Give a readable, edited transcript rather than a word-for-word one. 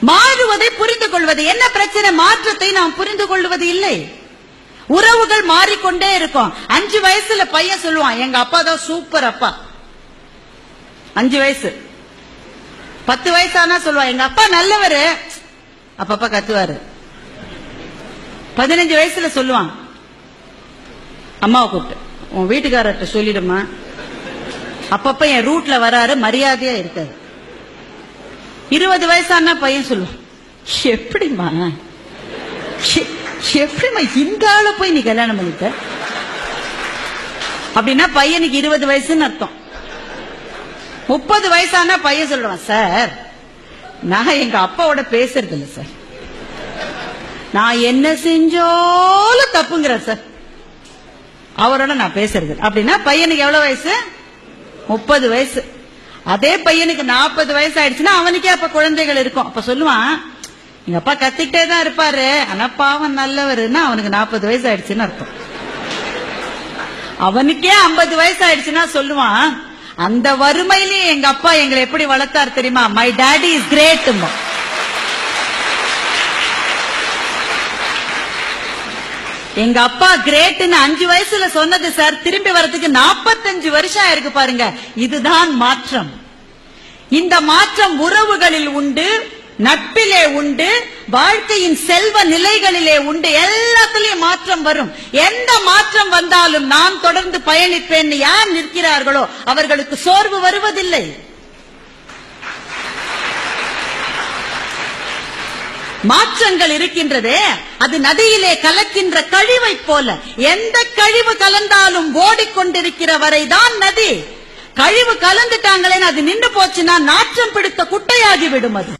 மாறுவதை புரிந்து கொள்வது. என்ன பிரச்சனை? மாற்றத்தை நாம் புரிந்து கொள்வது இல்லை. உறவுகள் மாறிக்கொண்டே இருக்கும். 5 வயசுல பையன் சொல்லுவான், எங்க அப்பா தான் சூப்பர் அப்பா. 5 வயசு. 10 வயசானா சொல்லுவான், எங்க அப்பா நல்லவரு, அப்பப்பா கத்துவாரு. 15 வயசுல சொல்லுவான், அம்மாவை கூப்பிட்டு, உன் வீட்டுக்காரர்கிட்ட சொல்லிடுமா, அப்பப்ப என் ரூட்ல வராரு, மரியாதையா இருக்காரு. 20 வயசானா பையன் சொல்லுவான், எப்படிமா இந்த ஆள போய் நீ கல்யாணம் பண்ணிட்ட? அப்படின்னா பையனுக்கு 20 வயசுன்னு அர்த்தம். 30 வயசானா பையன் சொல்லுவான், சார் நான் எங்க அப்பாவோட பேசுறது இல்ல சார், நான் என்ன செஞ்சாலும் தப்புங்கிற சார், அவரோட நான் பேசுறது. அப்படின்னா பையனுக்கு எவ்வளவு வயசு? 30 வயசு. அதே பையனுக்கு 40 வயசு ஆயிடுச்சுன்னா அவனுக்கே அப்ப குழந்தைகள் இருக்கும். அப்ப சொல்லுவான், எங்க அப்பா கத்திக்கிட்டே தான் இருப்பாரு, ஆனா பாவம் நல்லவருன்னா அவனுக்கு 40 வயசு ஆயிடுச்சுன்னு அர்த்தம். அவனுக்கே 50 வயசு ஆயிடுச்சுன்னா சொல்லுவான், அந்த வறுமையிலேயே எங்க அப்பா எங்களை எப்படி வளர்த்தார் தெரியுமா, மை டாடி இஸ் கிரேட். எங்க அப்பா கிரேட்னு 5 வயசுல சொன்னது சார், திரும்பி வரதுக்கு 45 வருஷம் ஆயிருக்கு பாருங்க. இதுதான் மாற்றம். இந்த மாற்றம் உறவுகளில் உண்டு, நட்பிலே உண்டு, வாழ்க்கையின் செல்வ நிலைகளிலே உண்டு. எல்லாத்திலையும் மாற்றம் வரும். எந்த மாற்றம் வந்தாலும் நான் தொடர்ந்து பயணிப்பேன் யார் நிற்கிறார்களோ அவர்களுக்கு சோர்வு வருவதில்லை. மாற்றங்கள் இருக்கின்றதே, அது நதியிலே கலக்கின்ற கழிவை போல. எந்த கழிவு கலந்தாலும் ஓடிக்கொண்டிருக்கிற வரைதான் நதி. கழிவு கலந்துட்டாங்களே, அது நின்று போச்சுன்னா நாற்றம் பிடித்த குட்டையாகி விடும். அது